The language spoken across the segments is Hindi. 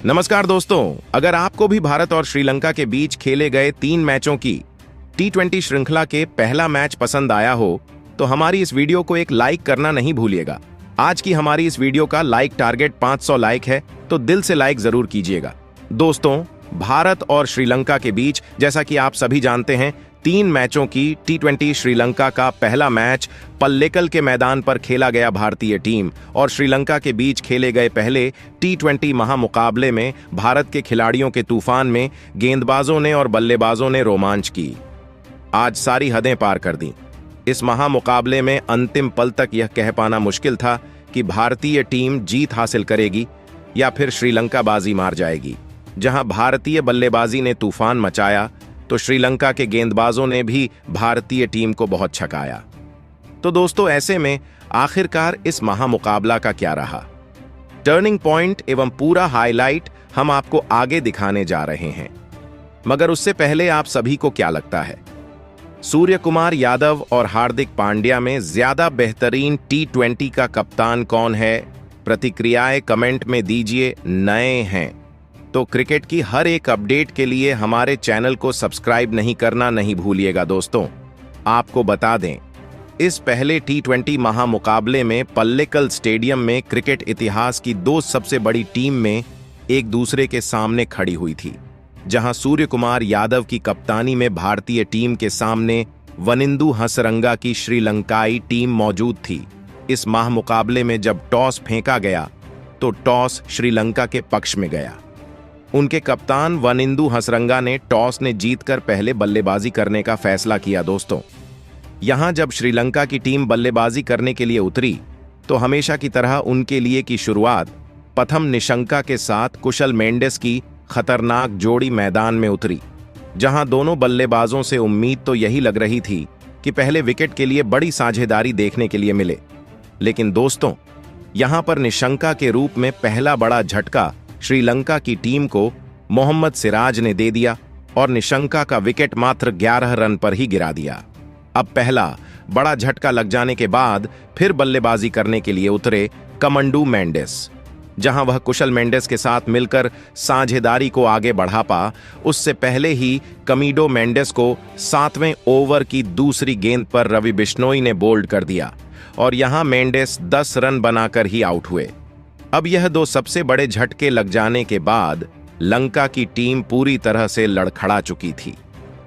नमस्कार दोस्तों, अगर आपको भी भारत और श्रीलंका के बीच खेले गए 3 मैचों की T20 श्रृंखला के पहला मैच पसंद आया हो तो हमारी इस वीडियो को एक लाइक करना नहीं भूलिएगा। आज की हमारी इस वीडियो का लाइक टारगेट 500 लाइक है, तो दिल से लाइक जरूर कीजिएगा। दोस्तों, भारत और श्रीलंका के बीच जैसा कि आप सभी जानते हैं 3 मैचों की T20 श्रीलंका का पहला मैच पल्लेकल के मैदान पर खेला गया। भारतीय टीम और श्रीलंका के बीच खेले गए पहले T20 महामुकाबले में भारत के खिलाड़ियों के तूफान में गेंदबाजों ने और बल्लेबाजों ने रोमांच की। आज सारी हदें पार कर दी। इस महामुकाबले में अंतिम पल तक यह कह पाना मुश्किल था कि भारतीय टीम जीत हासिल करेगी या फिर श्रीलंका बाजी मार जाएगी। जहां भारतीय बल्लेबाजी ने तूफान मचाया तो श्रीलंका के गेंदबाजों ने भी भारतीय टीम को बहुत छकाया। तो दोस्तों, ऐसे में आखिरकार इस महामुकाबला का क्या रहा, टर्निंग पॉइंट एवं पूरा हाईलाइट हम आपको आगे दिखाने जा रहे हैं। मगर उससे पहले आप सभी को क्या लगता है, सूर्यकुमार यादव और हार्दिक पांड्या में ज्यादा बेहतरीन T20 का कप्तान कौन है? प्रतिक्रियाएं कमेंट में दीजिए। नए हैं तो क्रिकेट की हर एक अपडेट के लिए हमारे चैनल को सब्सक्राइब नहीं करना नहीं भूलिएगा। दोस्तों, आपको बता दें, इस पहले T20 महामुकाबले में पल्लेकल स्टेडियम में क्रिकेट इतिहास की 2 सबसे बड़ी टीम में एक दूसरे के सामने खड़ी हुई थी। जहां सूर्यकुमार यादव की कप्तानी में भारतीय टीम के सामने वनिंदु हसरंगा की श्रीलंकाई टीम मौजूद थी। इस महामुकाबले में जब टॉस फेंका गया तो टॉस श्रीलंका के पक्ष में गया। उनके कप्तान वनिंदु हसरंगा ने टॉस ने जीतकर पहले बल्लेबाजी करने का फैसला किया। दोस्तों, यहां जब श्रीलंका की टीम बल्लेबाजी करने के लिए उतरी तो हमेशा की तरह उनके लिए की शुरुआत प्रथम निशंका के साथ कुशल मेंडिस की खतरनाक जोड़ी मैदान में उतरी। जहां दोनों बल्लेबाजों से उम्मीद तो यही लग रही थी कि पहले विकेट के लिए बड़ी साझेदारी देखने के लिए मिले, लेकिन दोस्तों, यहां पर निशंका के रूप में पहला बड़ा झटका श्रीलंका की टीम को मोहम्मद सिराज ने दे दिया और निशंका का विकेट मात्र 11 रन पर ही गिरा दिया। अब पहला बड़ा झटका लग जाने के बाद फिर बल्लेबाजी करने के लिए उतरे कमंडू मेंडिस। जहां वह कुशल मेंडिस के साथ मिलकर साझेदारी को आगे बढ़ा पा, उससे पहले ही कमीडो मेंडिस को 7वें ओवर की दूसरी गेंद पर रवि बिश्नोई ने बोल्ड कर दिया और यहां मेंडिस 10 रन बनाकर ही आउट हुए। अब यह 2 सबसे बड़े झटके लग जाने के बाद लंका की टीम पूरी तरह से लड़खड़ा चुकी थी।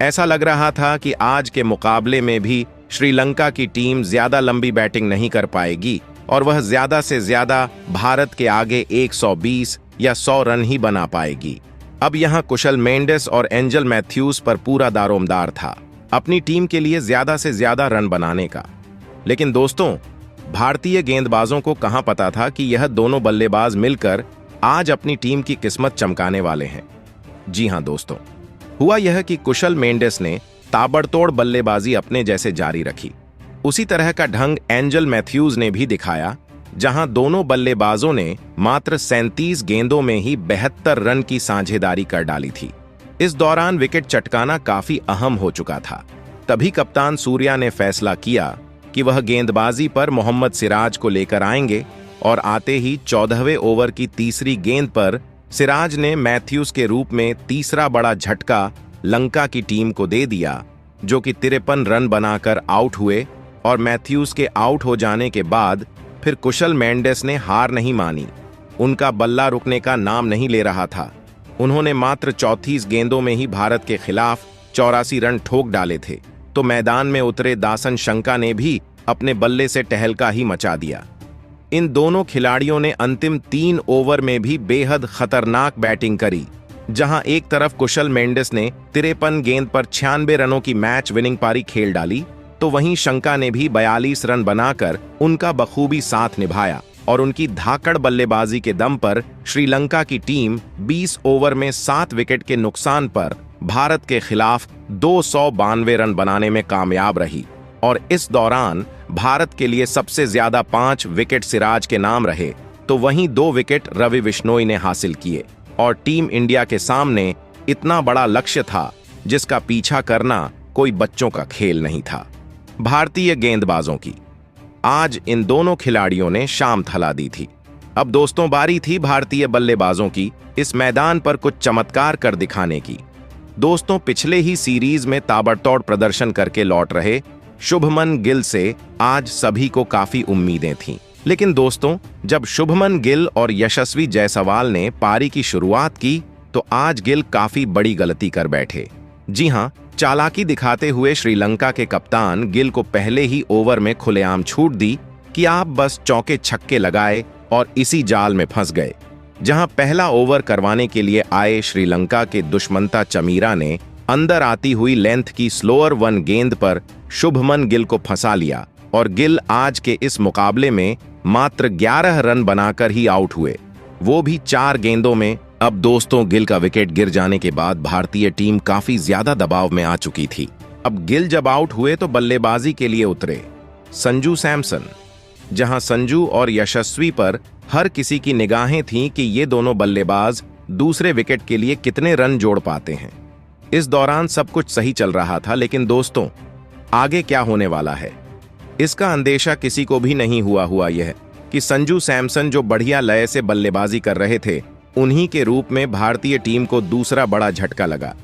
ऐसा लग रहा था कि आज के मुकाबले में भी श्रीलंका की टीम ज्यादा लंबी बैटिंग नहीं कर पाएगी और वह ज्यादा से ज्यादा भारत के आगे 120 या 100 रन ही बना पाएगी। अब यहां कुशल मेंडिस और एंजल मैथ्यूज पर पूरा दारोमदार था अपनी टीम के लिए ज्यादा से ज्यादा रन बनाने का। लेकिन दोस्तों, भारतीय गेंदबाजों को कहां पता था कि यह दोनों बल्लेबाज मिलकर आज अपनी टीम की किस्मत चमकाने वाले हैं। जी हां दोस्तों, हुआ यह कि कुशल मेंडिस ने ताबड़तोड़ बल्लेबाजी अपने जैसे जारी रखी। उसी तरह का ढंग एंजल मैथ्यूज ने भी दिखाया, जहां दोनों बल्लेबाजों ने मात्र 37 गेंदों में ही 72 रन की साझेदारी कर डाली थी। इस दौरान विकेट चटकाना काफी अहम हो चुका था। तभी कप्तान सूर्या ने फैसला किया कि वह गेंदबाजी पर मोहम्मद सिराज को लेकर आएंगे और आते ही 14वें ओवर की तीसरी गेंद पर सिराज ने मैथ्यूज के रूप में तीसरा बड़ा झटका लंका की टीम को दे दिया, जो कि 53 रन बनाकर आउट हुए। और मैथ्यूज के आउट हो जाने के बाद फिर कुशल मेंडिस ने हार नहीं मानी। उनका बल्ला रुकने का नाम नहीं ले रहा था। उन्होंने मात्र 34 गेंदों में ही भारत के खिलाफ 84 रन ठोक डाले थे। तो मैदान में उतरे दासन शंका ने भी अपने बल्ले से टहलका ही मचा दिया। इन दोनों खिलाड़ियों ने अंतिम 3 ओवर में भी बेहद खतरनाक बैटिंग करी। जहां एक तरफ कुशल मेंडिस ने 53 गेंद पर 96 रनों की मैच विनिंग पारी खेल डाली, तो वहीं शंका ने भी 42 रन बनाकर उनका बखूबी साथ निभाया और उनकी धाकड़ बल्लेबाजी के दम पर श्रीलंका की टीम 20 ओवर में 7 विकेट के नुकसान पर भारत के खिलाफ 292 रन बनाने में कामयाब रही। और इस दौरान भारत के लिए सबसे ज्यादा 5 विकेट सिराज के नाम रहे, तो वहीं 2 विकेट रवि बिश्नोई ने हासिल किए। और टीम इंडिया के सामने इतना बड़ा लक्ष्य था जिसका पीछा करना कोई बच्चों का खेल नहीं था। भारतीय गेंदबाजों की आज इन दोनों खिलाड़ियों ने शाम थला दी थी। अब दोस्तों बारी थी भारतीय बल्लेबाजों की इस मैदान पर कुछ चमत्कार कर दिखाने की। दोस्तों पिछले ही सीरीज में ताबड़तोड़ प्रदर्शन करके लौट रहे शुभमन गिल से आज सभी को काफी उम्मीदें थीं। लेकिन दोस्तों जब शुभमन गिल और यशस्वी जायसवाल ने पारी की शुरुआत की तो आज गिल काफी बड़ी गलती कर बैठे। जी हां, चालाकी दिखाते हुए श्रीलंका के कप्तान गिल को पहले ही ओवर में खुलेआम छूट दी कि आप बस चौके छक्के लगाए और इसी जाल में फंस गए। जहां पहला ओवर करवाने के लिए आए श्रीलंका के दुष्मंता चमीरा ने अंदर आती हुई लेंथ की स्लोअर वन गेंद पर शुभमन गिल को फंसा लिया और गिल आज के इस मुकाबले में मात्र 11 रन बनाकर ही आउट हुए, वो भी 4 गेंदों में। अब दोस्तों गिल का विकेट गिर जाने के बाद भारतीय टीम काफी ज्यादा दबाव में आ चुकी थी। अब गिल जब आउट हुए तो बल्लेबाजी के लिए उतरे संजू सैमसन। जहां संजू और यशस्वी पर हर किसी की निगाहें थीं कि ये दोनों बल्लेबाज दूसरे विकेट के लिए कितने रन जोड़ पाते हैं। इस दौरान सब कुछ सही चल रहा था, लेकिन दोस्तों आगे क्या होने वाला है इसका अंदेशा किसी को भी नहीं हुआ यह कि संजू सैमसन जो बढ़िया लय से बल्लेबाजी कर रहे थे, उन्हीं के रूप में भारतीय टीम को दूसरा बड़ा झटका लगा।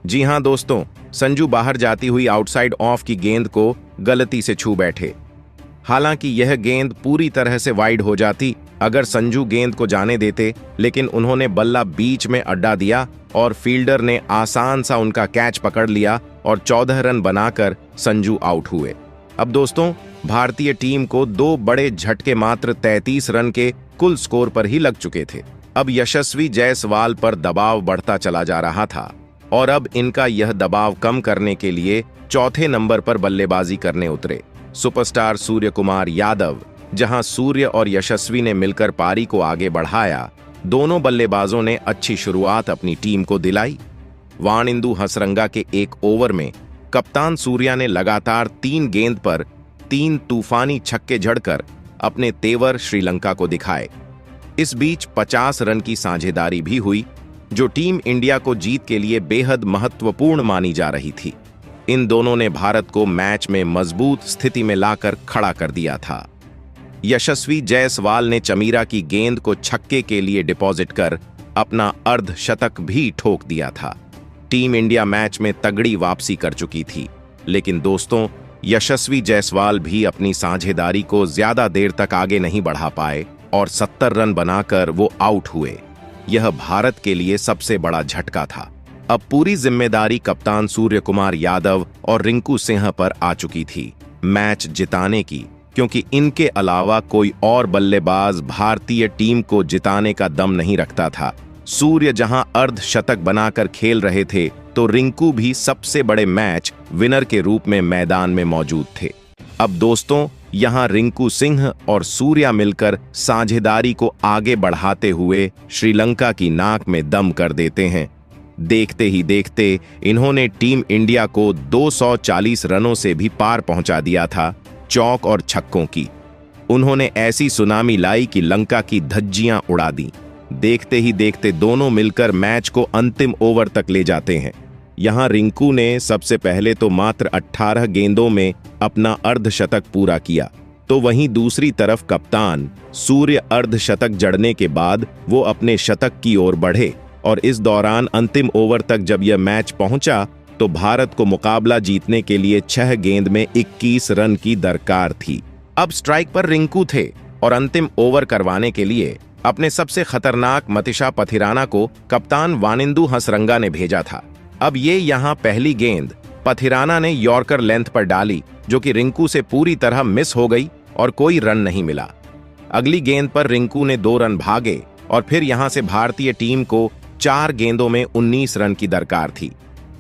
जी हां दोस्तों, संजू बाहर जाती हुई आउटसाइड ऑफ की गेंद को गलती से छू बैठे। हालांकि यह गेंद पूरी तरह से वाइड हो जाती अगर संजू गेंद को जाने देते, लेकिन उन्होंने बल्ला बीच में अड्डा दिया और फील्डर ने आसान सा उनका कैच पकड़ लिया और 14 रन बनाकर संजू आउट हुए। अब दोस्तों भारतीय टीम को 2 बड़े झटके मात्र 33 रन के कुल स्कोर पर ही लग चुके थे। अब यशस्वी जायसवाल पर दबाव बढ़ता चला जा रहा था और अब इनका यह दबाव कम करने के लिए चौथे नंबर पर बल्लेबाजी करने उतरे सुपरस्टार सूर्य कुमार यादव। जहां सूर्य और यशस्वी ने मिलकर पारी को आगे बढ़ाया, दोनों बल्लेबाजों ने अच्छी शुरुआत अपनी टीम को दिलाई। वानिंदु हसरंगा के एक ओवर में कप्तान सूर्या ने लगातार 3 गेंद पर 3 तूफानी छक्के जड़कर अपने तेवर श्रीलंका को दिखाए। इस बीच 50 रन की साझेदारी भी हुई, जो टीम इंडिया को जीत के लिए बेहद महत्वपूर्ण मानी जा रही थी। इन दोनों ने भारत को मैच में मजबूत स्थिति में लाकर खड़ा कर दिया था। यशस्वी जायसवाल ने चमीरा की गेंद को छक्के के लिए डिपॉजिट कर अपना अर्धशतक भी ठोक दिया था। टीम इंडिया मैच में तगड़ी वापसी कर चुकी थी, लेकिन दोस्तों यशस्वी जायसवाल भी अपनी साझेदारी को ज्यादा देर तक आगे नहीं बढ़ा पाए और 70 रन बनाकर वो आउट हुए। यह भारत के लिए सबसे बड़ा झटका था। अब पूरी जिम्मेदारी कप्तान सूर्य कुमार यादव और रिंकू सिंह पर आ चुकी थी मैच जिताने की, क्योंकि इनके अलावा कोई और बल्लेबाज भारतीय टीम को जिताने का दम नहीं रखता था। सूर्य जहां अर्धशतक बनाकर खेल रहे थे, तो रिंकू भी सबसे बड़े मैच विनर के रूप में मैदान में मौजूद थे। अब दोस्तों यहां रिंकू सिंह और सूर्या मिलकर साझेदारी को आगे बढ़ाते हुए श्रीलंका की नाक में दम कर देते हैं। देखते ही देखते इन्होंने टीम इंडिया को 240 रनों से भी पार पहुंचा दिया था चौक और छक्कों की। उन्होंने ऐसी सुनामी लाई कि लंका की धज्जियां उड़ा दी। देखते ही देखते दोनों मिलकर मैच को अंतिम ओवर तक ले जाते हैं। यहां रिंकू ने सबसे पहले तो मात्र 18 गेंदों में अपना अर्धशतक पूरा किया, तो वहीं दूसरी तरफ कप्तान सूर्य अर्धशतक जड़ने के बाद वो अपने शतक की ओर बढ़े और इस दौरान अंतिम ओवर तक जब यह मैच पहुंचा तो भारत को मुकाबला जीतने के लिए 6 गेंद में 21 रन की दरकार थी। अब स्ट्राइक पर रिंकू थे और अंतिम ओवर करवाने के लिए अपने सबसे खतरनाक मतिशा पथिराना को कप्तान वानिंदु हसरंगा ने भेजा था। अब ये यहां पहली गेंद पथिराना ने यॉर्कर लेंथ पर डाली, जो कि रिंकू से पूरी तरह मिस हो गई और कोई रन नहीं मिला। अगली गेंद पर रिंकू ने 2 रन भागे और फिर यहां से भारतीय टीम को 4 गेंदों में 19 रन की दरकार थी।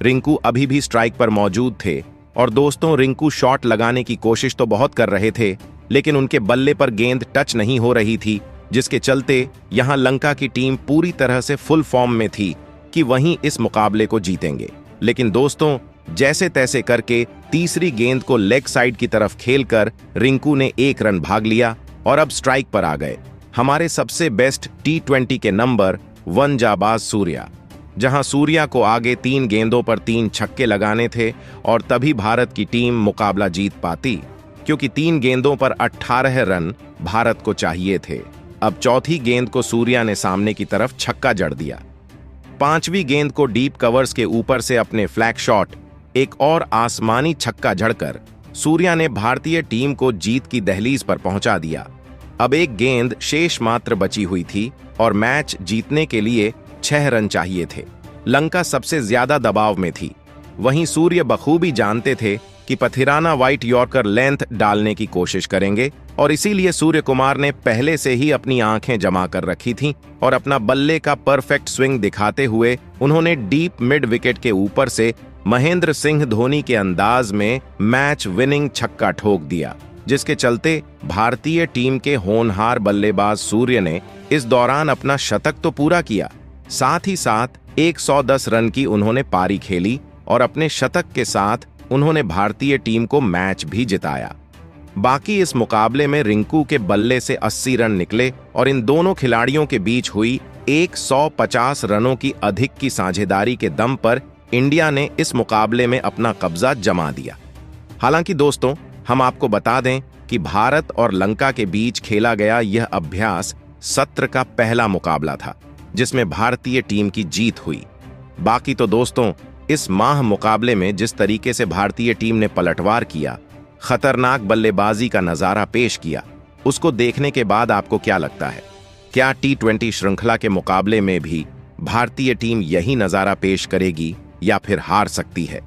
रिंकू अभी भी स्ट्राइक पर मौजूद थे और दोस्तों रिंकू शॉट लगाने की कोशिश तो बहुत कर रहे थे, लेकिन उनके बल्ले पर गेंद टच नहीं हो रही थी, जिसके चलते यहां लंका की टीम पूरी तरह से फुल फॉर्म में थी कि वहीं इस मुकाबले को जीतेंगे। लेकिन दोस्तों जैसे तैसे करके तीसरी गेंद को लेग साइड की तरफ खेलकर रिंकू ने 1 रन भाग लिया और अब स्ट्राइक पर आ गए हमारे सबसे बेस्ट T20 के नंबर 1 जाबाज सूर्या। जहां सूर्या को आगे 3 गेंदों पर 3 छक्के लगाने थे और तभी भारत की टीम मुकाबला जीत पाती, क्योंकि 3 गेंदों पर 18 रन भारत को चाहिए थे। अब चौथी गेंद को सूर्या ने सामने की तरफ छक्का जड़ दिया। पांचवी गेंद को डीप कवर्स के ऊपर से अपने फ्लैग शॉट एक और आसमानी छक्का जड़कर सूर्या ने भारतीय टीम को जीत की दहलीज पर पहुंचा दिया। अब एक गेंद शेष मात्र बची हुई थी और मैच जीतने के लिए 6 रन चाहिए थे। लंका सबसे ज्यादा दबाव में थी। वहीं सूर्य बखूबी जानते थे कि पथिराना व्हाइट यॉर्कर लेंथ डालने की कोशिश करेंगे और इसीलिए सूर्य कुमार ने पहले से ही अपनी आंखें जमा कर रखी थीं और अपना बल्ले का परफेक्ट स्विंग दिखाते हुए उन्होंने डीप मिड विकेट के ऊपर से महेंद्र सिंह धोनी के अंदाज में मैच विनिंग छक्का ठोक दिया, जिसके चलते भारतीय टीम के होनहार बल्लेबाज सूर्य ने इस दौरान अपना शतक तो पूरा किया, साथ ही साथ 110 रन की उन्होंने पारी खेली और अपने शतक के साथ उन्होंने भारतीय टीम को मैच भी जिताया। बाकी इस मुकाबले में रिंकू के बल्ले से 80 रन निकले और इन दोनों खिलाड़ियों के बीच हुई 150 रनों की अधिक की साझेदारी के दम पर इंडिया ने इस मुकाबले में अपना कब्जा जमा दिया। हालांकि दोस्तों, हम आपको बता दें कि भारत और लंका के बीच खेला गया यह अभ्यास सत्र का पहला मुकाबला था, जिसमें भारतीय टीम की जीत हुई। बाकी तो दोस्तों, इस माह मुकाबले में जिस तरीके से भारतीय टीम ने पलटवार किया, खतरनाक बल्लेबाजी का नजारा पेश किया, उसको देखने के बाद आपको क्या लगता है? क्या T20 श्रृंखला के मुकाबले में भी भारतीय टीम यही नजारा पेश करेगी या फिर हार सकती है?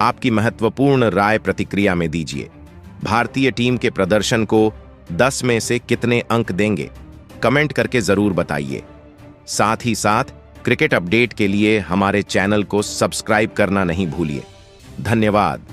आपकी महत्वपूर्ण राय प्रतिक्रिया में दीजिए। भारतीय टीम के प्रदर्शन को 10 में से कितने अंक देंगे? कमेंट करके जरूर बताइए। साथ ही साथ क्रिकेट अपडेट के लिए हमारे चैनल को सब्सक्राइब करना नहीं भूलिए। धन्यवाद।